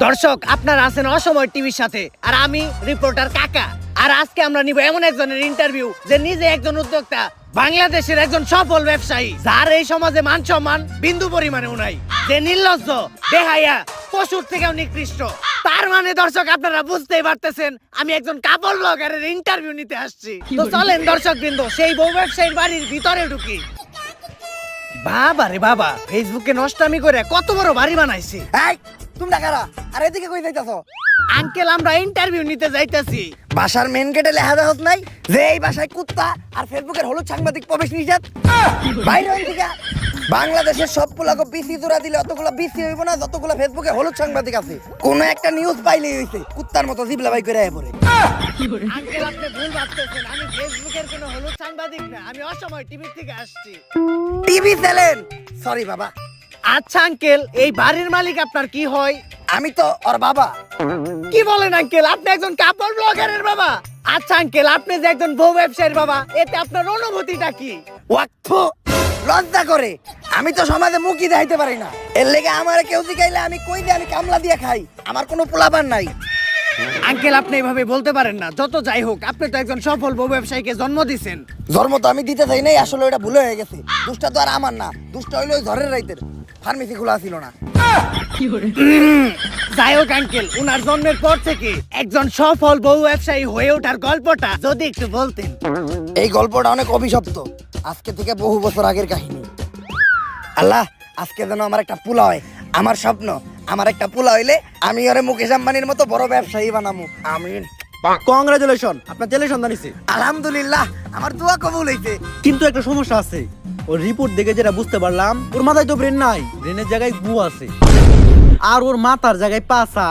দর্শক, আপনারা আছেন অসময় টিভির সাথে, আর আমি রিপোর্টার কাকা। আর আজকে আমরা নিব এমন একজনের ইন্টারভিউ যে নিজে একজন উদ্যোক্তা, বাংলাদেশের একজন সফল ব্যবসায়ী, যার এই সমাজে মান সম্মান বিন্দু পরিমাণেও নাই, যে নির্লজ্জ, বেহায়া, পশুর থেকেও নিকৃষ্ট। তার মানে দর্শক, আপনারা বুঝতেই পারতেছেন আমি একজন কাপড় ব্লগারের ইন্টারভিউ নিতে আসছি। তো চলেন দর্শক বৃন্দ, সেই বউ ব্যবসায়ীর বাড়ির ভিতরে ঢুকি। বাবা রে বাবা, ফেসবুকে নষ্টামি করে কত বড় বাড়ি বানাইছি। এই তোমরা কারা? আর এদিকে কই যাইতাছো? আঙ্কেল, আমরা ইন্টারভিউ নিতে যাইতাছি। বাসার মেন গেটে লেখা দেখছ নাই যে এই বাসায় কুত্তা আর ফেসবুকের হলুদ সাংবাদিক প্রবেশ নিষেধ? বাইরে হইন থেকে। বাংলাদেশের সব পোলাকে বিসি জোড়া দিলে অতগুলো বিসি হইব না যতগুলো ফেসবুকে হলুদ সাংবাদিক আছে। কোন একটা নিউজ পাইলেই হইছে কুত্তার মতো জিবলা বাই করে আয় পড়ে। আঙ্কেল, আপনি ভুল ভাবতেছেন, আমি ফেসবুকের কোনো হলুদ সাংবাদিক না, আমি অসময় টিভি থেকে আসছি। TV channel? সরি বাবা। আচ্ছা আঙ্কেল, এই বাড়ির মালিক আপনার কি হয়? আমি তো ওর বাবা। কি বলেন আঙ্কেল, আপনি একজন কাপড় ব্লগারের বাবা? আচ্ছা আঙ্কেল, আপনি যে একজন বউ ব্যবসায়ীর বাবা, এতে আপনার অনুভূতিটা কি? ওয়াক্ফ লজ্জা করে। আমি তো সমাজে মুখই দেখাইতে পারি না, এর লেগে আমার কেউ জিগাইলে আমি কই দিয়ে আমি কামলা দিয়ে খাই। আমার কোনো পোলাপান নাই। আঙ্কেল, আপনি এভাবে বলতে পারেন না। যত যাই হোক, আপনি তো একজন সফল বউ ব্যবসায়ীকে জন্ম দিছেন। জন্ম তো আমি দিতে চাই নাই, আসলে ওটা ভুল হয়ে গেছে। দুষ্টা তো আর আমার না, দুষ্টা হইলো ওই ঘরের রাইতের। ফার্মেসি খোলা ছিল না। যাই হোক আঙ্কেল, উনার জন্মের পর থেকে একজন সফল বউ ব্যবসায়ী হয়ে ওঠার গল্পটা যদি একটু বলতেন। এই গল্পটা অনেক অভিশপ্ত, আজকে থেকে বহু বছর আগের কাহিনী। আল্লাহ, আজকে যেন আমার একটা পোলা হয়। আমার স্বপ্ন, আমার একটা পোলা হইলে আমি ওরে মুকেশ আম্বানির মতো বড় ব্যবসায়ী বানামু। আমিন। কংগ্রাচুলেশন, আপনার ছেলে সন্তান হইছে। আলহামদুলিল্লাহ, আমার দোয়া কবুল হইছে। কিন্তু একটা সমস্যা আছে, ওর রিপোর্ট দেখে যেটা বুঝতে পারলাম, ওর মাথায় তো ব্রেন নাই, ব্রেনের জায়গায় গু আছে। আর ওর মাথার জায়গায় পাছা,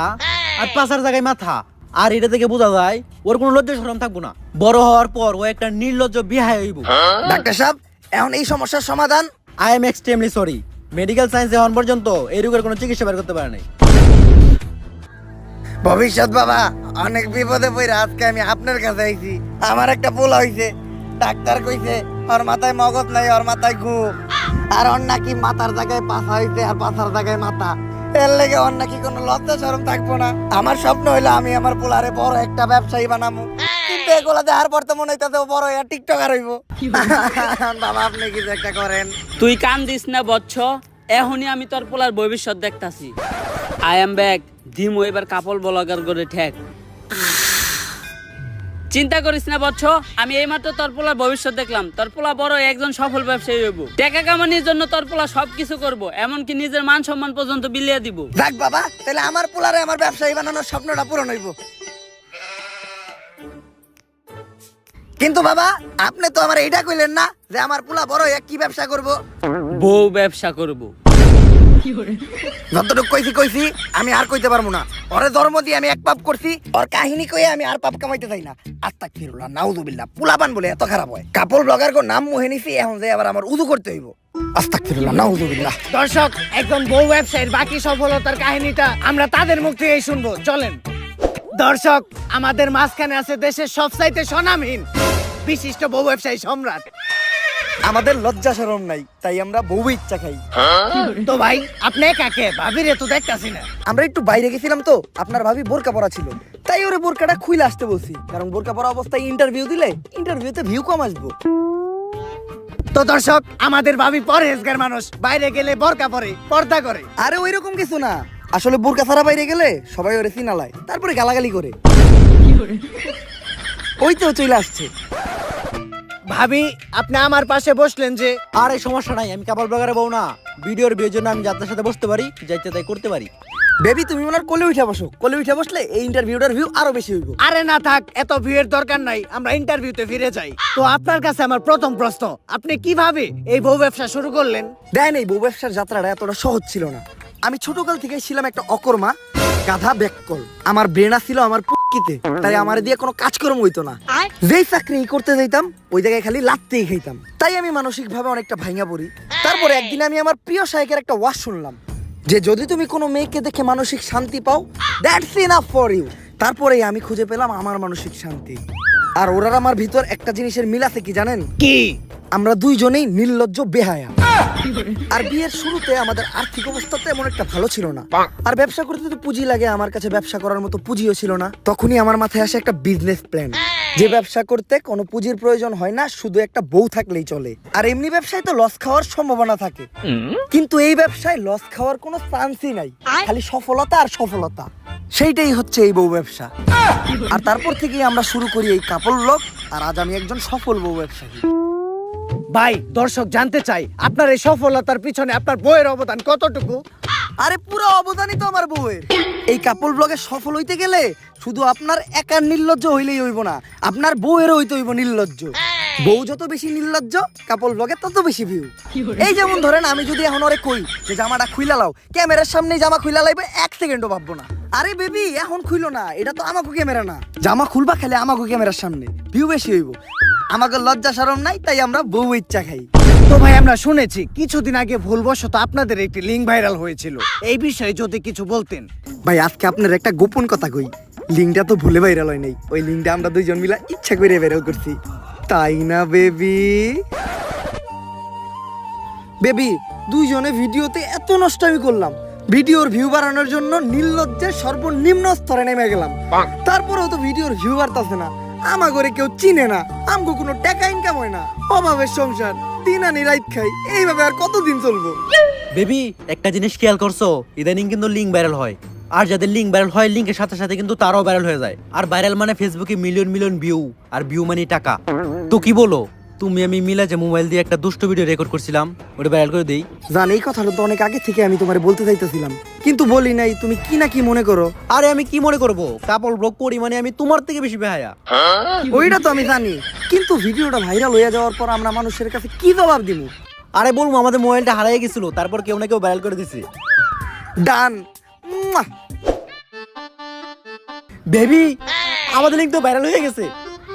আর পাছার জায়গায় মাথা। আর এটা থেকে বোঝা যায় ওর কোনো লজ্জা শরম থাকবো না। বড় হওয়ার পর ও একটা নির্লজ্জ বিহায় হইব। ডাক্তার সাহেব, এখন এই সমস্যার সমাধান? I am extremely sorry, medical সায়েন্সে এখন পর্যন্ত এই রোগের কোনো চিকিৎসা বের করতে পারে নাই। ভবিষ্যৎ বাবা, অনেক বিপদে পড়ে আজকে আমি আপনার কাছে আইছি। আমার একটা পোলা হইছে, ডাক্তার কইছে ওর মাথায় মগজ নাই, ওর মাথায় গু। আর ওর নাকি মাথার জায়গায় পাছা হইছে আর পাছার জায়গায় মাথা। এর লেগে ওর নাকি কোনো লজ্জা শরম থাকবো না। আমার স্বপ্ন হইলো আমি আমার পোলারে বড় একটা ব্যবসায়ী বানাবো। কিন্তু এগুলা দেখার পর তো মনে হইতাছে ও বড় একটা টিকটকার হইব। বাবা, আপনি কিছু একটা করেন। তুই কান দিস না বচ্চ, এখনই আমি তোর পোলার ভবিষ্যৎ দেখতাছি। আই এম ব্যাক, দিমু এবার কাপড় ব্লগার করে ঠেক। চিন্তা করিস না বচ্চ, আমি এইমাত্র তোর পোলার ভবিষ্যৎ দেখলাম। তোর পোলা বড় একজন সফল ব্যবসায়ী হইব। টাকা কামানোর জন্য তোর পোলা সবকিছু করব, এমনকি নিজের মান সম্মান পর্যন্ত বিলিয়ে দিব। যাক বাবা, তাহলে আমার পোলারে আমার ব্যবসায়ী বানানোর স্বপ্নটা পূরণ হইব। কিন্তু বাবা, আপনি তো আমার এইটা কইলেন না যে আমার পোলা বড় হয়ে কি ব্যবসা করব? বউ ব্যবসা করব। যতটুকু কইছি আমি আর কইতে পারবো না। ওরে ধর্ম দিয়ে আমি এক পাপ করছি, ওর কাহিনী কইয়ে আমি আর পাপ কামাইতে চাই না। আস্তাগফিরুল্লাহ, নাউযুবিল্লাহ। পোলাপান বলে এত খারাপ হয়? কাপড় ব্লগার কো নাম মুহে নিছি, এখন যে আবার আমার উযু করতে হইব। আস্তাগফিরুল্লাহ, নাউযুবিল্লাহ। দর্শক, একজন বউ ব্যবসায়ীর বাকি সফলতার কাহিনীটা আমরা তাদের মুখ থেকেই শুনবো। চলেন দর্শক, আমাদের মাঝখানে আছে দেশের সবচাইতে স্বনামহীন বিশিষ্ট বউ ব্যবসায়ী সম্রাট। আমাদের লজ্জা শরম নাই, তাই আমরা বউ ইচ্ছা খাই। তো ভাই, আপনি কাকে ভাবিরে তো দেখতাছি না। আমরা একটু বাইরে গেছিলাম তো, আপনার ভাবি বোরকা পরা ছিল, তাই ওরে বোরকাটা খুইলে আসতে বলছি। কারণ বোরকা পরা অবস্থায় ইন্টারভিউ দিলে ইন্টারভিউতে ভিউ কম আসবো। তো দর্শক, আমাদের ভাবি পরহেজগার মানুষ, বাইরে গেলে বোরকা পরে, পর্দা করে। আরে ওই রকম কিছু না, আসলে বোরকা ছাড়া বাইরে গেলে সবাই ওরে চিনালায়, তারপরে গালাগালি করে। ওই তো চলে আসছে। ভাবি, আপনি আমার পাশে বসলেন যে? আর এই সমস্যা নাই, আমি কাপড় ব্লগারে বউ না। ভিডিওর বিয়ের জন্য আমি যাত্রার সাথে বসতে পারি, যাইতে তাই করতে পারি। বেবি, তুমি ওনার কোলে উঠে বসো। কোলে উঠে বসলে এই ইন্টারভিউটার ভিউ আরো বেশি হইব। আরে না থাক, এত ভিড়ের দরকার নাই, আমরা ইন্টারভিউতে ফিরে যাই। তো আপনার কাছে আমার প্রথম প্রশ্ন, আপনি কিভাবে এই বউ ব্যবসা শুরু করলেন? দেন, এই বউ ব্যবসার যাত্রাটা এতটা সহজ ছিল না। আমি ছোটকাল থেকে ছিলাম একটা অকর্মা, গাধা ব্যাককল। আমার ব্রেনা ছিল আমার পুকিতে, তাই আমার দিয়ে কোনো কাজকর্ম হইতো না। যেই চাকরি করতে যাইতাম ওই জায়গায় খালি লাত্তেই খাইতাম। তাই আমি মানসিক ভাবে অনেকটা ভাঙা পড়ি। তারপরে একদিন আমি আমার প্রিয় শায়কের একটা ওয়াজ শুনলাম যে যদি তুমি কোনো মেয়েকে দেখে মানসিক শান্তি পাও, দ্যাটস ইনাফ ফর ইউ। তারপরেই আমি খুঁজে পেলাম আমার মানসিক শান্তি। আর ওরার আমার ভিতর একটা জিনিসের মিল আছে, কি জানেন? কি? আমরা দুইজনেই নির্লজ্জ বেহায়া। আর বিয়ের শুরুতে আমাদের আর্থিক অবস্থা তেমন একটা ভালো ছিল না, আর ব্যবসা করতে তো পুঁজি লাগে, আমার কাছে ব্যবসা করার মতো পুঁজিও ছিল না। তখনই আমার মাথায় আসে একটা বিজনেস প্ল্যান, যে ব্যবসা করতে কোনো পুঁজির প্রয়োজন হয় না, শুধু একটা বউ থাকলেই চলে। আর এমনি ব্যবসায় তো লস খাওয়ার সম্ভাবনা থাকে, কিন্তু এই ব্যবসায় লস খাওয়ার কোনো চান্সই নাই, খালি সফলতা আর সফলতা। সেইটাই হচ্ছে এই বউ ব্যবসা। আর তারপর থেকেই আমরা শুরু করি এই কাপড় ব্লগ, আর আজ আমি একজন সফল বউ ব্যবসায়ী। ভাই দর্শক জানতে চাই আপনার এই সফলতার পিছনে আপনার বইয়ের অবদান কতটুকু? আরে পুরো অবদানই তো আমার বউয়ের। এই কাপড় ব্লগে সফল হইতে গেলে শুধু আপনার একার নির্লজ্জ হইলেই হইব না, আপনার বউয়েরও হইতে হইব নির্লজ্জ। বউ যত বেশি নির্লজ্জ, কাপড় ব্লগে তত বেশি ভিউ। এই যেমন ধরেন, আমি যদি এখন ওরে কই যে জামাটা খুইলা লাও, ক্যামেরার সামনে জামা খুইলা লাইবে 1 সেকেন্ডও ভাববো না। আরে বেবি এখন খুইলো না, এটা তো আমাকে ক্যামেরা না, জামা খুলবা খেলে আমাকে ক্যামেরার সামনে, ভিউ বেশি হইব। আমাকে লজ্জা শরম নাই, তাই আমরা বউ ইচ্ছা খাই। তো ভাই আমরা শুনেছি কিছুদিন আগে ভুলবশত আপনাদের একটি লিঙ্ক ভাইরাল হয়েছিল, এই বিষয়ে যদি কিছু বলতেন। ভাই আজকে আপনার একটা গোপন কথা কই, লিঙ্কটা তো ভুলে ভাইরাল হয় নাই, ওই লিঙ্কটা আমরা দুইজন মিলে ইচ্ছা করে ভাইরাল করছি, তাই না বেবি? বেবি দুইজনে ভিডিওতে এত নষ্ট আমি করলাম, ভিডিওর ভিউ বাড়ানোর জন্য নির্লজ্জের সর্বনিম্ন স্তরে নেমে গেলাম, তারপরেও তো ভিডিওর ভিউ বাড়তাছে না। আমা করে কেউ চিনে না, আমগো কোনো টাকা ইনকাম হয় না, অভাবের সংসার, দিন আনি রাত খাই, এইভাবে আর কতদিন চলবো? বেবি একটা জিনিস খেয়াল করছো, ইদানিং কিন্তু লিঙ্ক ভাইরাল হয়, আর যাদের লিঙ্ক ভাইরাল হয় লিঙ্কের সাথে সাথে কিন্তু তারাও ভাইরাল হয়ে যায়। আর ভাইরাল মানে ফেসবুকে মিলিয়ন মিলিয়ন ভিউ, আর ভিউ মানে টাকা। তো কি বলো তুমি আমি মিলে যে মোবাইল দিয়ে একটা দুষ্ট ভিডিও রেকর্ড করছিলাম, ওটা ভাইরাল করে দেই? জান এই কথাটা তো অনেক আগে থেকে আমি তোমারে বলতে চাইতেছিলাম, কিন্তু বলি নাই, তুমি কি না কি মনে করো? আরে আমি কি মনে করব, কাপড় ব্লগ করি মানে আমি তোমার থেকে বেশি বেহায়া। ওইটা তো আমি জানি, কিন্তু ভিডিওটা ভাইরাল হয়ে যাওয়ার পর আমরা মানুষের কাছে কি জবাব দিব? আরে বলবো আমাদের মোবাইলটা হারিয়ে গেছিল, তারপর কেউ না কেউ ভাইরাল করে দিছে। ডান। বেবি আমাদের লিঙ্ক তো ভাইরাল হয়ে গেছে,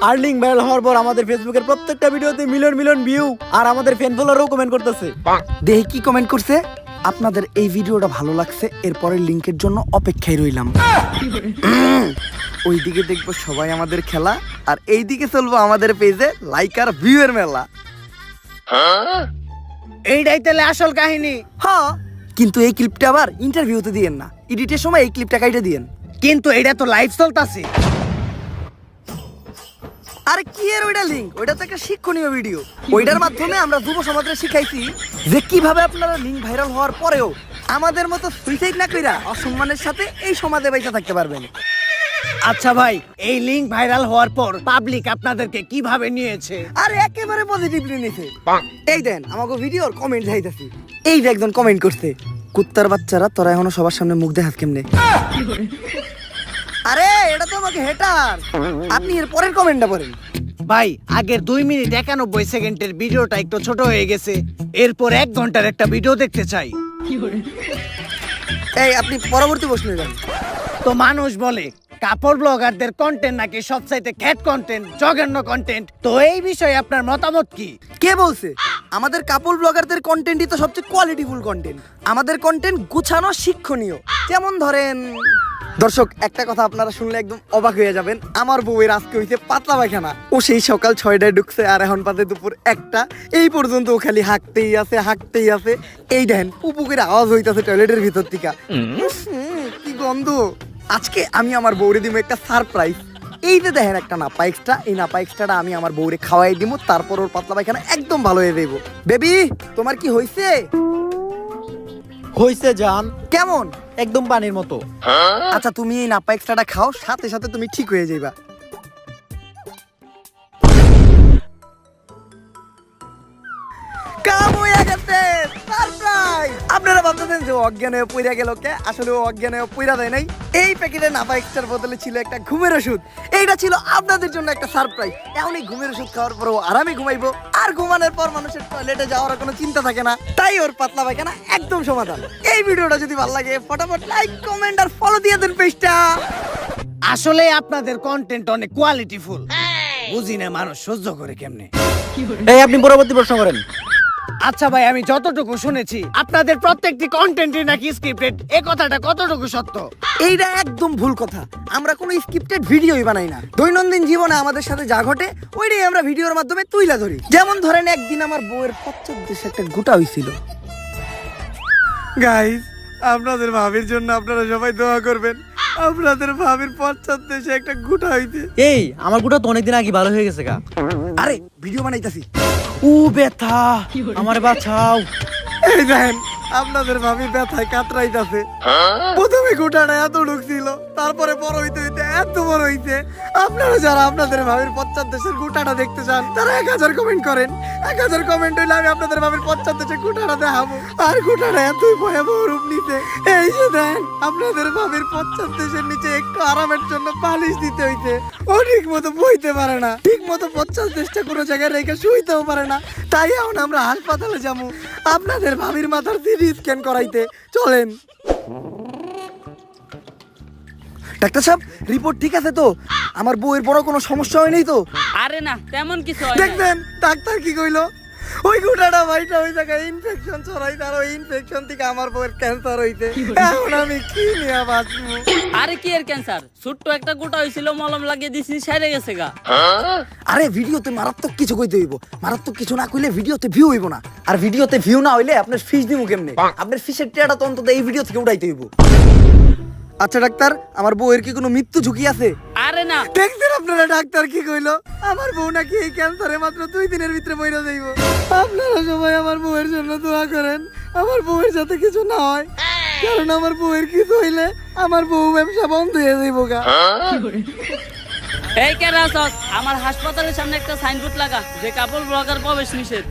আর লিঙ্ক ভাইরাল হওয়ার পর আমাদের ফেসবুকের প্রত্যেকটা ভিডিওতে মিলিয়ন মিলিয়ন ভিউ, আর আমাদের ফ্যান ফলোয়ারও কমেন্ট করতেছে। দেখি কি কমেন্ট করছে। আপনাদের এই ভিডিওটা ভালো লাগছে, এরপরের লিংকের জন্য অপেক্ষায় রইলাম। ওইদিকে দেখবো সবাই আমাদের খেলা, আর এইদিকে চলবো আমাদের পেজে লাইক আর ভিউ এর মেলা। এইটাই তাহলে আসল কাহিনী। হ্যাঁ, কিন্তু এই ক্লিপটা আবার ইন্টারভিউতে দিয়েন না, এডিটের সময় এই ক্লিপটা কাইটে দিয়েন। কিন্তু এটা তো লাইভ চলতেছে। আরে কি এর ওইটা লিংক, ওইটা তো একটা শিক্ষণীয় ভিডিও, ওইটার মাধ্যমে আমরা যুব সমাজকে শিখাইছি যে কিভাবে আপনারা লিংক ভাইরাল হওয়ার পরেও আমাদের মতো সুইসাইড না কইরা অসম্মানের সাথে এই সমাজে বেঁচে থাকতে পারবেন। আচ্ছা ভাই, এই লিঙ্ক ভাইরাল হওয়ার পর পাবলিক আপনাদেরকে কিভাবে নিয়েছে? আরে একেবারে পজিটিভলি নিছে। এই দেন আমাকে ভিডিওর কমেন্ট যাইতাছি, এই যে একজন কমেন্ট করছে, কুত্তার বাচ্চারা তোরা এখনো সবার সামনে মুখ দেখাস কেমনে? আরে এটা তো আমাকে হেটার, আপনি এর পরের কমেন্টটা পড়েন। ভাই আগের 2 মিনিট 91 সেকেন্ডের ভিডিওটা একটু ছোট হয়ে গেছে, এরপর 1 ঘন্টার একটা ভিডিও দেখতে চাই। এই আপনি পরবর্তী প্রশ্নে যান। তো মানুষ বলে কাপড় ব্লগারদের কন্টেন্ট নাকি সবচাইতে খ্যাট কন্টেন্ট, জঘন্য কন্টেন্ট, তো এই বিষয়ে আপনার মতামত কি? কে বলছে? আমাদের কাপড় ব্লগারদের কন্টেন্টই তো সবচেয়ে কোয়ালিটিফুল কন্টেন্ট। আমাদের কন্টেন্ট গুছানো, শিক্ষণীয়। যেমন ধরেন, দর্শক একটা কথা আপনারা শুনলে একদম অবাক হয়ে যাবেন, আমার বউয়ের আজকে হইছে পাতলা পায়খানা। ও সেই সকাল 6টায় ঢুকছে আর এখন পাতে দুপুর 1টা, এই পর্যন্ত ও খালি হাঁকতেই আছে হাঁকতেই আছে। এই দেখেন পুপুকের আওয়াজ হইতাছে টয়লেটের ভিতর থেকে, কি গন্ধ। আজকে আমি আমার বউরে দিব একটা সারপ্রাইজ। এই যে দেখেন একটা নাপা এক্সট্রা, এই নাপা এক্সট্রাটা আমি আমার বউরে খাওয়াই দিব, তারপর ওর পাতলা পায়খানা একদম ভালো হয়ে যাইব। বেবি তোমার কি হইছে? হইছে জান, কেমন? একদম পানির মতো। আচ্ছা তুমি এই নাপা এক্সট্রাটা খাও, সাথে সাথে তুমি ঠিক হয়ে যাইবা। কাম হয়ে গেছে, সারপ্রাইজ। আপনারা ভাবতেছেন যে অজ্ঞান হয়ে পইরা গেল কে, আসলে ও অজ্ঞান হয়ে পইরা দেয় নাই। এই প্যাকেটে নাপা এক্সট্রার বদলে ছিল একটা ঘুমের ওষুধ, এইটা ছিল আপনাদের জন্য একটা সারপ্রাইজ। এখন এই ঘুমের ওষুধ খাওয়ার পর ও আরামে ঘুমাইবো, আর ঘুমানোর পর মানুষের টয়লেটে যাওয়ার কোনো চিন্তা থাকে না, তাই ওর পাতলা পায়খানা একদম সমাধান। এই ভিডিওটা যদি ভালো লাগে ফটাফট লাইক, কমেন্ট আর ফলো দিয়ে দেন পেজটা। আসলে আপনাদের কন্টেন্ট অনেক কোয়ালিটিফুল, বুঝি না মানুষ সহ্য করে কেমনে। এই আপনি পরবর্তী প্রশ্ন করেন। আচ্ছা ভাই, আমি যতটুকু শুনেছি আপনাদের প্রত্যেকটি কন্টেন্টই নাকি স্ক্রিপ্টেড, এই কথাটা কতটুকু সত্য? এইটা একদম ভুল কথা। আমরা কোনো স্ক্রিপ্টেড ভিডিওই বানাই না। দৈনন্দিন জীবনে আমাদের সাথে যা ঘটে ওইটাই আমরা ভিডিওর মাধ্যমে তুলে ধরি। যেমন ধরেন একদিন আমার বউয়ের পশ্চাৎদেশে একটা গোটা হইছিল। গাইস, আপনাদের ভাবির জন্য আপনারা সবাই দোয়া করবেন। আপনাদের ভাবির পশ্চাৎদেশে একটা গোটা হইতে। এই আমার গুটা তো অনেকদিন আগে ভালো হয়ে গেছে গা। আরে ভিডিও বানাইতাছি। ও ব্যথা, আমারে বাঁচাও। এই দেখেন, আপনাদের ভাবি ব্যথায় কাতরাইতাছে। প্রথমে গোটাটা এত ঢুকছিল, তারপরে বড় হইতে হইতে এত বড় হইছে। আপনারা যারা আপনাদের ভাবির পশ্চাৎদেশের গোটাটা দেখতে চান তারা 1000 কমেন্ট করেন। 1000 কমেন্ট হইলে আমি আপনাদের ভাবির পশ্চাৎদেশের গোটাটা দেখাবো। আর গোটাটা এতই ভয়াবহ রূপ নিতে, এই যে দেন আপনাদের ভাবির পশ্চাৎদেশের নিচে একটু আরামের জন্য পালিশ দিতে হইতে। ও ঠিক মতো বইতে পারে না, ঠিক মতো পশ্চাৎদেশটা কোনো জায়গায় রেখে শুইতেও পারে না। তাই এখন আমরা হাসপাতালে যাবো আপনাদের ভাবির মাথার সিটি স্ক্যান করাইতে। চলেন। ডাক্তার সাহেব, রিপোর্ট ঠিক আছে তো? আমার বউয়ের বড় কোনো সমস্যা হয়নি তো? আরে না, তেমন কিছু হয় না। দেখবেন ডাক্তার কি কইলো? ওই গুটাটা ভাইটা ওই জায়গায় ইনফেকশন ছড়াইতে, আর ওই ইনফেকশন থেকে আমার বউয়ের ক্যান্সার হইতে। এখন আমি কি নিয়ে বাঁচবো? আরে কি এর ক্যান্সার? ছোট্ট একটা গোটা হইছিল, মলম লাগিয়ে দিছি, সেরে গেছে গা। আরে ভিডিওতে মারাত্মক কিছু কইতে হইব। মারাত্মক কিছু না কইলে ভিডিওতে ভিউ হইব না। আর ভিডিওতে ভিউ না হইলে আপনার ফিস দিমু কেমনে? আপনার ফিসের টিয়াটা তো অন্তত এই ভিডিও থেকে উঠাইতে হইব। আচ্ছা ডাক্তার, আমার বউয়ের কি কোনো মৃত্যু ঝুঁকি আছে? আরে না। দেখছেন আপনারা ডাক্তার কি কইলো? আমার বউ নাকি এই ক্যান্সারে মাত্র 2 দিনের ভিতরে মইরা যাইব। আপনারা সবাই আমার বউয়ের জন্য দোয়া করেন, আমার বউয়ের যাতে কিছু না হয়। কারণ আমার বউয়ের কিছু হইলে আমার বউ ব্যবসা বন্ধ হয়ে যাইব গা। এই কে রাসস, আমার হাসপাতালের সামনে একটা সাইনবোর্ড লাগা যে কাপল ব্লগার প্রবেশ নিষেধ।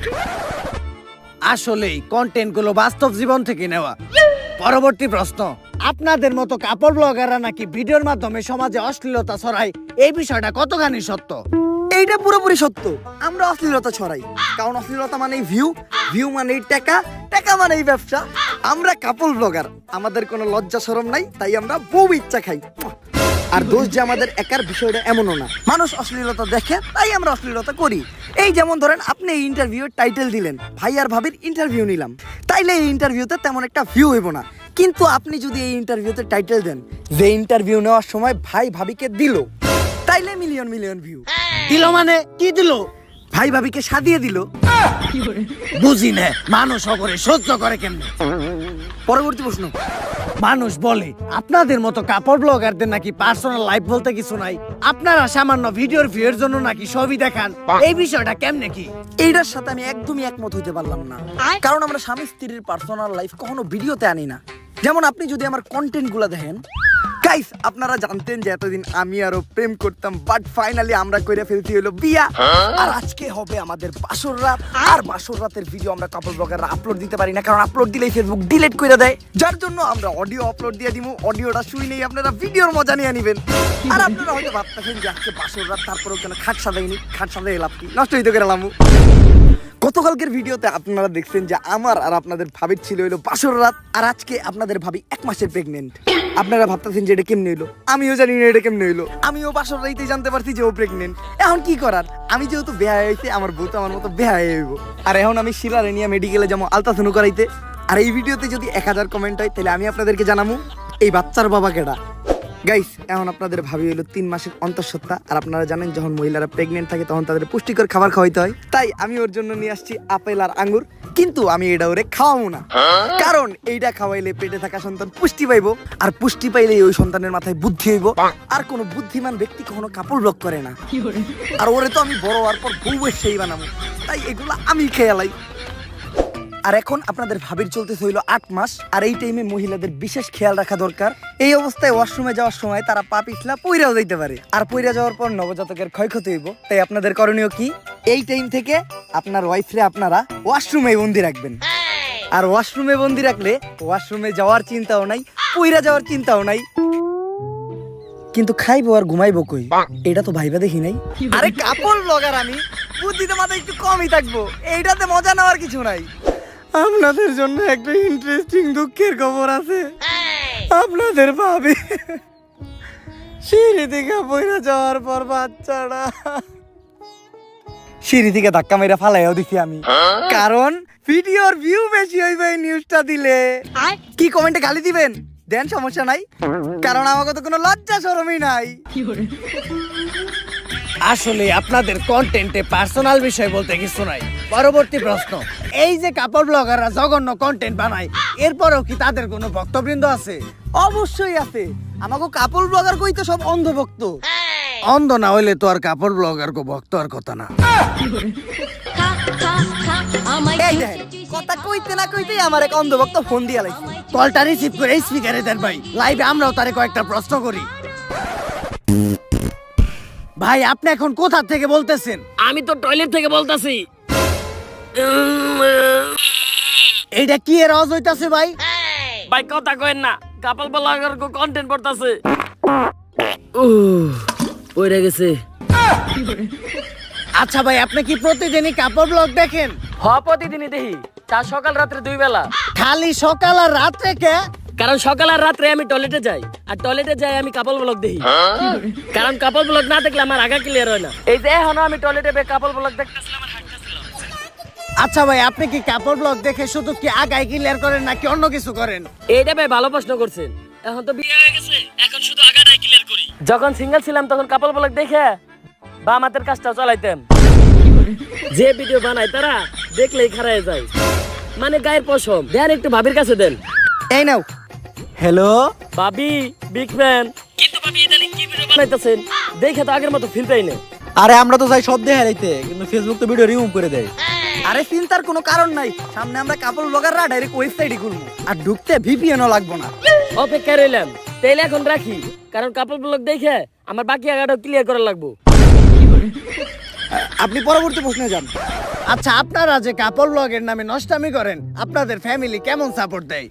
আসলেই কন্টেন্ট গুলো বাস্তব জীবন থেকে নেওয়া। পরবর্তী প্রশ্ন, আপনাদের মতো কাপড় ব্লগাররা নাকি ভিডিওর মাধ্যমে সমাজে অশ্লীলতা ছড়ায়, এই বিষয়টা কতখানি সত্য? এইটা পুরোপুরি সত্য। আমরা অশ্লীলতা ছড়াই, কারণ অশ্লীলতা মানেই ভিউ, ভিউ মানেই টাকা, টাকা মানেই ব্যবসা। আমরা কাপল ব্লগার, আমাদের কোনো লজ্জা শরম নাই, তাই আমরা বউ ইচ্ছা খাই। আর দোষ যে আমাদের একার বিষয়টা এমনও না। মানুষ অশ্লীলতা দেখে তাই আমরা অশ্লীলতা করি। এই যেমন ধরেন আপনি এই ইন্টারভিউর টাইটেল দিলেন, ভাই আর ভাবির ইন্টারভিউ নিলাম, তাইলে এই ইন্টারভিউতে তেমন একটা ভিউ হইব না। কিন্তু আপনি যদি এই ইন্টারভিউতে টাইটেল দেন যে ইন্টারভিউ নেওয়ার সময় ভাই ভাবিকে দিল, তাইলে মিলিয়ন মিলিয়ন ভিউ। দিল মানে কি দিল? ভাই ভাবিকে সাদিয়ে দিল। বুঝি না, মানুষ করে সহ্য করে কেমনে? পরবর্তী প্রশ্ন, মানুষ বলে আপনাদের মতো কাপড় ব্লগারদের নাকি পার্সোনাল লাইফ বলতে কিছু নাই, আপনারা সামান্য ভিডিওর ভিউয়ের জন্য নাকি ছবি দেখান, এই বিষয়টা কেমনে কি? এইটার সাথে আমি একদমই একমত হইতে পারলাম না। কারণ আমরা স্বামী স্ত্রীর পার্সোনাল লাইফ কখনো ভিডিওতে আনি না। যেমন আপনি যদি আমার কন্টেন্ট গুলা দেখেন, গাইস আপনারা জানতেন যে এতদিন আমি আরো প্রেম করতাম, বাট ফাইনালি আমরা কইরা ফেলতে হলো বিয়া। আর আজকে হবে আমাদের বাসর রাত। আর বাসর রাতের ভিডিও আমরা কাপল ব্লগাররা আপলোড দিতে পারি না, কারণ আপলোড দিলেই ফেসবুক ডিলিট করে দেয়। যার জন্য আমরা অডিও আপলোড দিয়ে দিমু, অডিওটা শুই নেই, আপনারা ভিডিওর মজা নিয়ে নিবেন। আর আপনারা হয়তো ভাবতেছেন যে আজকে বাসর রাত, তারপরেও কেন খাট সাজাইনি? খাট সাজাই লাভ কি? নষ্ট হইতে করে লামু। গতকালকের ভিডিওতে আপনারা দেখছেন যে আমার আর আপনাদের ভাবির ছিল হইলো বাসর রাত, আর আজকে আপনাদের ভাবি 1 মাসের প্রেগনেন্ট। আপনারা ভাবতেছেন যে এটা কেমনে হইলো? আমিও জানি না এটা কেমনে হইলো। আমিও বাসর রাইতে জানতে পারছি যে ও প্রেগনেন্ট। এখন কি করার? আমি যেহেতু বেহায়া হইছে, আমার বউ তো আমার মতো বেহায়া হইব। আর এখন আমি শিলারে নিয়ে মেডিকেলে যাবো আলট্রাসাউন্ড করাইতে। আর এই ভিডিওতে যদি 1000 কমেন্ট হয় তাহলে আমি আপনাদেরকে জানাবো এই বাচ্চার বাবা কেডা। গাইস, এখন আপনাদের ভাবি হলো 3 মাসের অন্তঃসত্ত্বা। আর আপনারা জানেন যখন মহিলারা প্রেগনেন্ট থাকে তখন তাদের পুষ্টিকর খাবার খাওয়াইতে হয়। তাই আমি ওর জন্য নিয়ে আসছি আপেল আর আঙ্গুর। কিন্তু আমি এটা ওরে খাওয়াবো না, কারণ এইটা খাওয়াইলে পেটে থাকা সন্তান পুষ্টি পাইবো। আর পুষ্টি পাইলে ওই সন্তানের মাথায় বুদ্ধি হইব। আর কোনো বুদ্ধিমান ব্যক্তি কখনো কাপড় ব্লক করে না। আর ওরে তো আমি বড় হওয়ার পর বউ সেই বানাবো, তাই এগুলো আমি খেয়ালাই। আর এখন আপনাদের ভাবির চলতেছে হইলো 8 মাস। আর এই টাইমে মহিলাদের বিশেষ খেয়াল রাখা দরকার। এই অবস্থায় ওয়াশরুমে যাওয়ার সময় তারা পা পিছলা পইরাও যাইতে পারে। আর পইরা যাওয়ার পর নবজাতকের ক্ষয়ক্ষতি হইব। তাই আপনাদের করণীয় কি? এই টাইম থেকে আপনার ওয়াইফরে আপনারা ওয়াশরুমে বন্দি রাখবেন। আর ওয়াশরুমে বন্দি রাখলে ওয়াশরুমে যাওয়ার চিন্তাও নাই, পইরা যাওয়ার চিন্তাও নাই। কিন্তু খাইবো আর ঘুমাইবো কই, এটা তো ভাইবা দেখি নাই। আরে কাপড় ব্লগার আমি, বুদ্ধিতে মাথায় একটু কমই থাকবো, এইটাতে মজা নেওয়ার কিছু নাই। আপনাদের জন্য একটা ইন্টারেস্টিং দুঃখের খবর আছে। আপনাদের ভাবি সিঁড়ি থেকে পড়ে যাওয়ার পর বাচ্চাটা সিঁড়ি থেকে ধাক্কা মেরে ফালাইও দিছি আমি। কারণ ভিডিওর ভিউ বেশি হইবে এই নিউজটা দিলে। কি কমেন্টে গালি দিবেন দেন, সমস্যা নাই, কারণ আমাকে তো কোনো লজ্জা শরমই নাই। আসলে আপনাদের কন্টেন্টে পার্সোনাল বিষয় বলতে কিছু নাই। পরবর্তী প্রশ্ন, এই যে কাপড় ব্লগাররা জঘন্য কন্টেন্ট বানায়, এরপরেও কি তাদের কোনো ভক্তবৃন্দ আছে? অবশ্যই আছে, আমাকে কাপল ব্লগার কই তো সব অন্ধভক্ত। অন্ধ না হইলে তো আর কাপড় ব্লগার কো ভক্ত আর কথা না। এই দেখেন, কথা কইতে না কইতেই আমার এক অন্ধভক্ত ফোন দিয়া লাইছে। কলটা রিসিভ করে স্পিকারে দেন ভাই, লাইভে আমরাও তারে কয়েকটা প্রশ্ন করি। ভাই আপনি এখন কোথা থেকে বলতেছেন? আমি তো টয়লেট থেকে বলতাছি। এইটা কি এর আওয়াজ হইতাছে ভাই? ভাই কথা কইেন না, কাপল ব্লগার কো কন্টেন্ট করতেছে। ওইরা গেছে। আচ্ছা ভাই, আপনি কি প্রতিদিনই কাপড় ব্লগ দেখেন? প্রতিদিনই দেখি, তা সকাল রাত্রে 2 বেলা। খালি সকাল আর রাত্রে কে? কারণ সকাল আর রাত্রে আমি টয়লেটে যাই, আর টয়লেটে যাই আমি কাপল ব্লগ দেখি। কারণ কাপল ব্লগ না দেখলে আমার আগা ক্লিয়ার হয় না। এই যে এখনো আমি টয়লেটে কাপল ব্লগ দেখতেছিলাম, আমার হাঁটতেছিলাম। আচ্ছা ভাই, আপনি কি কাপড় ব্লগ দেখে শুধু কি আগায় ক্লিয়ার করেন নাকি অন্য কিছু করেন? এইটা ভাই ভালো প্রশ্ন করছেন। এখন তো বিয়ে হয়ে গেছে, এখন শুধু আগাটাই ক্লিয়ার করি। যখন সিঙ্গেল ছিলাম তখন কাপল ব্লগ দেখে বাম হাতের কাজটাও চালাইতাম। যে ভিডিও বানায় তারা দেখলেই খারায় যায়, মানে গায়ের পশম। দেন একটু ভাবির কাছে দেন। এই নাও। হ্যালো ভাবি বিগ ফ্যান। কিন্তু ভাবি ইদানিং কি ভিডিও বানাইতেছেন দেখে তো আগের মতো ফিল পাই না। আরে আমরা তো চাই সব দেখাইতে, কিন্তু ফেসবুক তো ভিডিও রিমুভ করে দেয়। আরে চিন্তার কোনো কারণ নাই, সামনে আমরা কাপল ব্লগাররা ডাইরেক্ট ওয়েবসাইটে খুলবো, আর ঢুকতে ভিপিএনও লাগবো না। অপেক্ষা রইলাম, তাইলে এখন রাখি, কারণ কাপল ব্লগ দেখে আমার বাকি আগাটাও ক্লিয়ার করা লাগবো। আপনি পরবর্তী প্রশ্নে যান। আচ্ছা, আপনারা যে কাপড় ব্লগের নামে নষ্টামি করেন, আপনাদের ফ্যামিলি কেমন সাপোর্ট দেয়?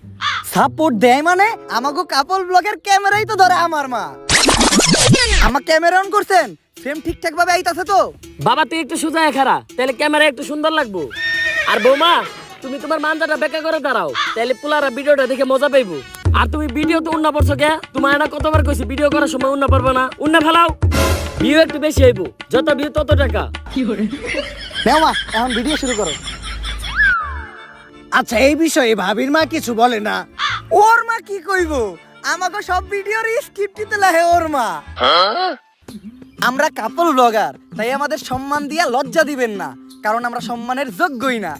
সাপোর্ট দেয় মানে আমাকে কাপল ব্লগের ক্যামেরাই তো ধরে আমার মা। আমার ক্যামেরা অন করছেন, ফ্রেম ঠিকঠাক ভাবে আইতাছে তো? বাবা তুই একটু সোজা খারা, তাহলে ক্যামেরা একটু সুন্দর লাগবো। আর বৌমা তুমি তোমার মানজাটা বেকা করে দাঁড়াও, তাহলে পুলারা ভিডিওটা দেখে মজা পাইবো। আর তুমি ভিডিও তো উন্না পড়ছো কে? তোমার না কতবার কইছি ভিডিও করার সময় উন্না পারবে না, উন্না ফেলাও। ভিউ একটু বেশি হইব, যত ভিউ তত টাকা। নাও মা, এখন ভিডিও শুরু করো। আচ্ছা, এই বিষয়ে ভাবির মা কিছু বলে না? ওর মা কি কইব, আমাকে সব ভিডিওর স্ক্রিপ্ট দিতে লাগে ওর মা। আমরা কাপল ব্লগার, তাই আমাদের সম্মান দিয়া লজ্জা দিবেন না, কারণ আমরা সম্মানের যোগ্যই না।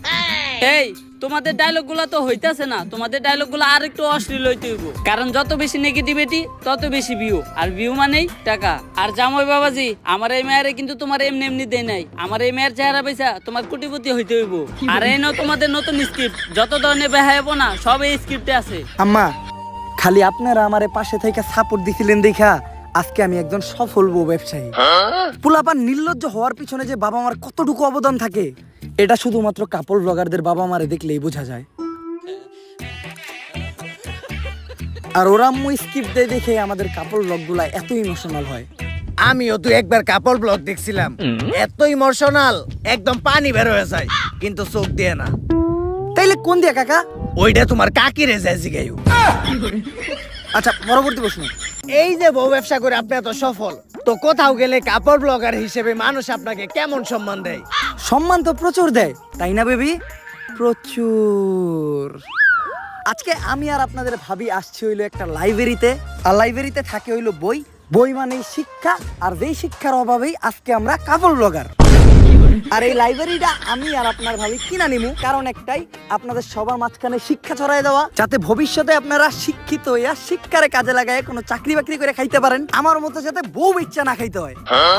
এই তোমাদের ডায়লগ গুলা তো হইতাছে না, তোমাদের ডায়লগ গুলা আর একটু অশ্লীল হইতে হইব, কারণ যত বেশি নেগেটিভিটি তত বেশি ভিউ, আর ভিউ মানেই টাকা। আর জামাই বাবাজি, আমার এই মেয়েরে কিন্তু তোমার এমনি এমনি দেয় নাই, আমার এই মেয়ের চেহারা পয়সা তোমার কোটিপতি হইতে হইব। আর এই নাও তোমাদের নতুন স্ক্রিপ্ট, যত ধরনের বেহায়াবো না সব এই স্ক্রিপ্টে আছে। আম্মা, খালি আপনারা আমারে পাশে থেকে সাপোর্ট দিছিলেন দেখা আজকে আমি একজন সফল বউ ব্যবসায়ী। পোলাপান নির্লজ্জ হওয়ার পিছনে যে বাবা মার কতটুকু অবদান থাকে, এটা শুধুমাত্র কাপল ব্লগারদের বাবা মারে দেখলেই বোঝা যায়। আর ওরা আম্মু স্কিপ দেয় দেখে আমাদের কাপল ব্লগগুলা এত ইমোশনাল হয়। আমিও তো একবার কাপড় ব্লগ দেখছিলাম, এত ইমোশনাল, একদম পানি বের হয়ে যায়, কিন্তু চোখ দিয়ে না। তাইলে কোন দিয়া কাকা? ওইটা তোমার কাকিরে যায় জিগাইও। আচ্ছা, পরবর্তী প্রশ্ন। এই যে বউ ব্যবসা করে আপনি এত সফল, তো কোথাও গেলে কাপড় ব্লগার হিসেবে মানুষ আপনাকে কেমন সম্মান দেয়? সম্মান তো প্রচুর দেয়, তাই না বেবি? প্রচুর। আজকে আমি আর আপনাদের ভাবি আসছি হইলো একটা লাইব্রেরিতে, আর লাইব্রেরিতে থাকে হইলো বই। বই মানেই শিক্ষা, আর যেই শিক্ষার অভাবেই আজকে আমরা কাপল ব্লগার। আর এই লাইব্রেরিটা আমি আর আপনার ভাবি কিনা নিমু, কারণ একটাই, আপনাদের সবার মাঝখানে শিক্ষা ছড়াই দেওয়া, যাতে ভবিষ্যতে আপনারা শিক্ষিত হইয়া শিক্ষারে কাজে লাগায় কোনো চাকরি বাকরি করে খাইতে পারেন, আমার মতো যাতে বউ ইচ্ছা না খাইতে হয়।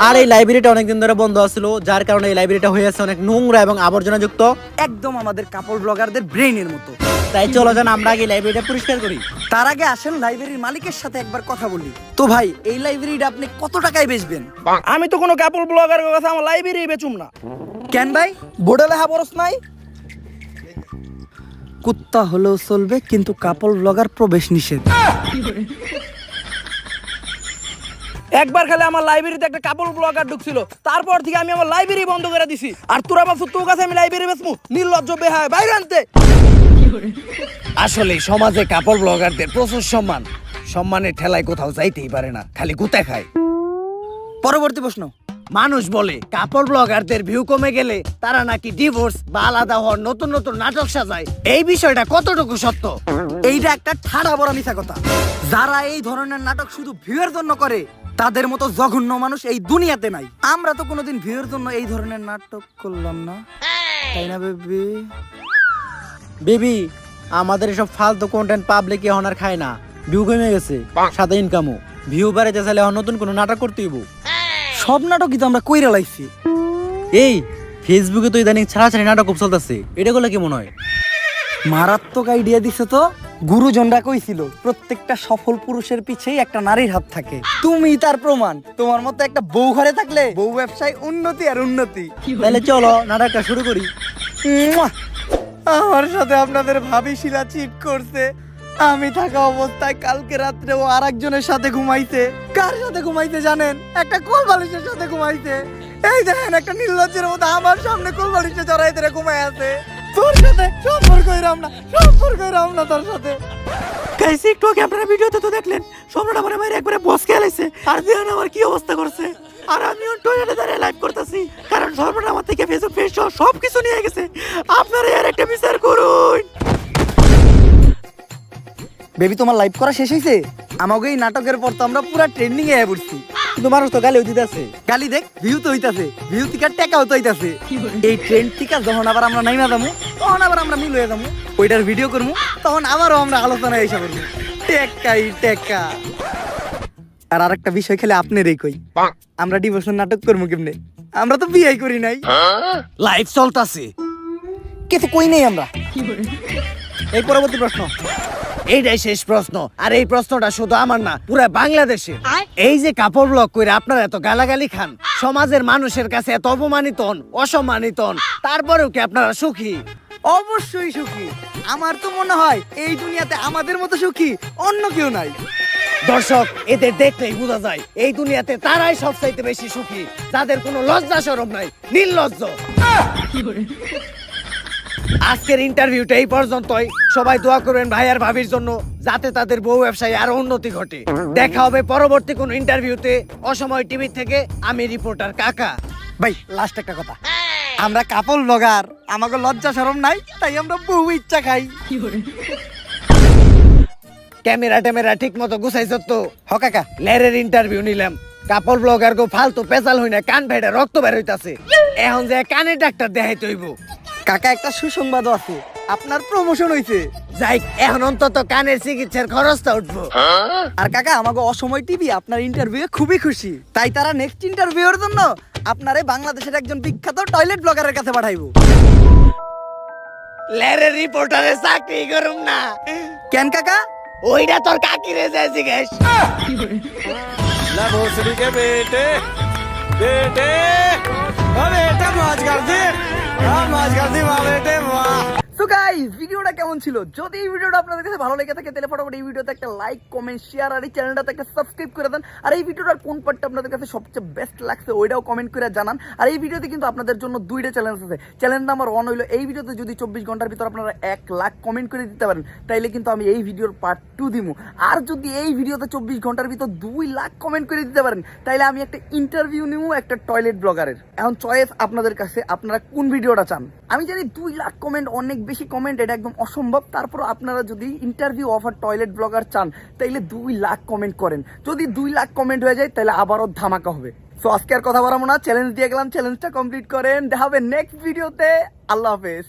আর এই লাইব্রেরিটা অনেকদিন ধরে বন্ধ ছিল, যার কারণে এই লাইব্রেরিটা হয়ে আছে অনেক নোংরা এবং আবর্জনা যুক্ত, একদম আমাদের কাপল ব্লগারদের ব্রেইনের মতো। তাই চলো যান আমরা আগে লাইব্রেরিটা পরিষ্কার করি। তার আগে আসেন লাইব্রেরির মালিকের সাথে একবার কথা বলি। তো ভাই, এই লাইব্রেরিটা আপনি কত টাকায় বেচবেন? আমি তো কোনো কাপল ব্লগারের কথা আমার লাইব্রেরি বেচুম না। কেন ভাই, বোর্ডে লেখা বরস নাই? কুত্তা হলেও চলবে, কিন্তু কাপল ব্লগার প্রবেশ নিষেধ। একবার খালি আমার লাইব্রেরিতে একটা কাপল ব্লগার ঢুকছিল, তারপর থেকে আমি আমার লাইব্রেরি বন্ধ করে দিছি। আর তোরা ভাবছো তোর কাছে আমি লাইব্রেরি বেচমু? নির্লজ্জ বেহায়, বাইরে আনতে। আসলে সমাজে কাপড় ব্লগারদের প্রচুর সম্মান, সম্মানের ঠেলায় কোথাও যাইতেই পারে না, খালি গুতা খায়। পরবর্তী প্রশ্ন। মানুষ বলে কাপড় ব্লগারদের ভিউ কমে গেলে তারা নাকি ডিভোর্স বা আলাদা হওয়ার নতুন নতুন নাটক সাজায়, এই বিষয়টা কতটুকু সত্য? এইটা একটা ঠাড়া বড় মিছা কথা। যারা এই ধরনের নাটক শুধু ভিউয়ের জন্য করে তাদের মতো জঘন্য মানুষ এই দুনিয়াতে নাই। আমরা তো কোনোদিন ভিউয়ের জন্য এই ধরনের নাটক করলাম না, তাই না বেবি? বেবি, আমাদের এসব ফালতু কন্টেন্ট পাবলিক এখন আর খায় না। ভিউ কমে গেছে, সাথে ইনকামও। ভিউ বাড়াইতে চাইলে এখন নতুন কোনো নাটক করতে হইব। সব নাটকই তো আমরা কইরা লাইছি। এই ফেসবুকে তো ইদানিং ছাড়াছাড়ি নাটক খুব চলতেছে, এটা গুলো কি মনে হয়? মারাত্মক আইডিয়া দিছে তো। গুরুজনরা কইছিল প্রত্যেকটা সফল পুরুষের পিছেই একটা নারীর হাত থাকে। তুমি তার প্রমাণ। তোমার মতো একটা বউ ঘরে থাকলে বউ ব্যবসায় উন্নতি আর উন্নতি। তাহলে চলো নাটকটা শুরু করি। মুয়া! আমার সাথে আপনাদের ভাবি শিলা চিট করছে। আমি থাকা অবস্থায় কালকে রাত্রে ও আরেকজনের সাথে ঘুমাইছে। কার সাথে ঘুমাইছে জানেন? একটা কোল বালিশের সাথে ঘুমাইছে। এই দেখেন, একটা নির্লজ্জের মতো আমার সামনে কোল বালিশে জড়াই ধরে ঘুমাই আছে। তোর সাথে সম্পর্ক হইরাম না, সম্পর্ক হইরাম না তোর সাথে। গাইস, একটু আগে আপনারা ভিডিওতে তো দেখলেন সম্রাট আমার মায়ের একবারে বস খেলাইছে, আর দেখেন আমার কি অবস্থা করছে। আর আমিও টয়লেটে দাঁড়িয়ে লাইভ করতেছি, কারণ সম্রাট আমার থেকে ফেসবুক পেজ সব কিছু নিয়ে গেছে। আপনারা এর একটা বিচার করুন। বেবি, তোমার লাইভ করা শেষ হয়েছে? আমাকে এই নাটকের পর তো আমরা পুরা ট্রেন্ডিং এ পড়ছি। কিন্তু মানুষ তো গালিও দিতেছে। গালি দেখ, ভিউ তো হইতাছে, ভিউ থেকে টাকাও তো হইতাছে। এই ট্রেন্ড থেকে যখন আবার আমরা নাইমা যাবো, তখন আবার আমরা মিল হয়ে যাবো, ওইটার ভিডিও করবো, তখন আবারও আমরা আলোচনায় এসে করবো। টেকাই টেকা। আর আরেকটা বিষয় খেলে আপনারই কই, আমরা ডিভোর্সের নাটক করবো কেমনে? আমরা তো বিয়ে করি নাই। লাইভ চলতাছে। কিছু কই নাই আমরা। এই পরবর্তী প্রশ্ন। এইটাই শেষ প্রশ্ন, আর এই প্রশ্নটা শুধু আমার না, পুরো বাংলাদেশের। এই যে কাপড় ব্লগ করে আপনারা এত গালাগালি খান, সমাজের মানুষের কাছে এত অপমানিত হন, অসম্মানিত হন, তারপরেও কি আপনারা সুখী? অবশ্যই সুখী। আমার তো মনে হয় এই দুনিয়াতে আমাদের মতো সুখী অন্য কেউ নাই। দর্শক, এদের দেখলেই বোঝা যায় এই দুনিয়াতে তারাই সবচাইতে বেশি সুখী, যাদের কোনো লজ্জা শরম নাই, নির্লজ্জ। আজকের ইন্টারভিউটা এই পর্যন্তই। সবাই দোয়া করবেন ভাই আর ভাবির জন্য, যাতে তাদের বউ ব্যবসায় আরো উন্নতি ঘটে। দেখা হবে পরবর্তী কোন ইন্টারভিউতে। অসময় টিভি থেকে আমি রিপোর্টার কাকা। ভাই, লাস্ট একটা কথা, আমরা কাপল ব্লগার, আমাকে লজ্জা শরম নাই, তাই আমরা বউ ইচ্ছা খাই। ক্যামেরা ট্যামেরা ঠিক মতো গুছাইছ তো? হ কাকা। লেরের ইন্টারভিউ নিলাম, কাপড় ব্লগার গো ফালতু পেঁচাল হই না, কান ভেড়ে রক্ত বের হইতাছে। এখন যে কানের ডাক্তার দেখাইতে হইব। কাকা, একটা সুসংবাদও আছে, আপনার প্রমোশন হইছে। যাই, এখন অন্তত কানের চিকিৎসার খরচটা উঠবো। আর কাকা, আমাকে অসময় টিভি আপনার ইন্টারভিউ খুবই খুশি, তাই তারা নেক্সট ইন্টারভিউর জন্য আপনারে বাংলাদেশের একজন বিখ্যাত টয়লেট ব্লগারের কাছে পাঠাইবো। লেরের রিপোর্টারের চাকরি করুম না। কেন কাকা? ওইটা তোর কাকিরে যায় জিজ্ঞেস। भोसड़ी के बेटे बेटे बेटे मौज कर दी, मौज कर दी वाह बेटे वाह। সো গাইস, ভিডিওটা কেমন ছিল? যদি এই ভিডিওটা আপনাদের কাছে ভালো লেগে থাকে তাহলে ফটাফট এই ভিডিওতে একটা লাইক, কমেন্ট, শেয়ার আর এই চ্যানেলটাতে একটা সাবস্ক্রাইব করে দেন। আর এই ভিডিওটার কোন পার্টটা আপনাদের কাছে সবচেয়ে বেস্ট লাগছে ওইটাও কমেন্ট করে জানান। আর এই ভিডিওতে কিন্তু আপনাদের জন্য দুইটা চ্যালেঞ্জ আছে। চ্যালেঞ্জ নাম্বার 1 হলো, এই ভিডিওতে যদি 24 ঘন্টার ভিতর আপনারা 1 লাখ কমেন্ট করে দিতে পারেন তাইলে কিন্তু আমি এই ভিডিওর পার্ট 2 দিমু। আর যদি এই ভিডিওতে 24 ঘন্টার ভিতর 2 লাখ কমেন্ট করে দিতে পারেন তাইলে আমি একটা ইন্টারভিউ নিমু একটা টয়লেট ব্লগারের। এখন চয়েস আপনাদের কাছে, আপনারা কোন ভিডিওটা চান। আমি জানি 2 লাখ কমেন্ট অনেক বেশি কমেন্ট, এটা একদম অসম্ভব। তারপর আপনারা যদি ইন্টারভিউ অফার টয়লেট ব্লগার চান তাইলে 2 লাখ কমেন্ট করেন। যদি 2 লাখ কমেন্ট হয়ে যায় তাহলে আবারও ধামাকা হবে। সো আজকে আর কথা বলবো না, চ্যালেঞ্জ দিয়ে গেলাম, চ্যালেঞ্জটা কমপ্লিট করেন। দেখা হবে নেক্সট ভিডিওতে। আল্লাহ হাফেজ।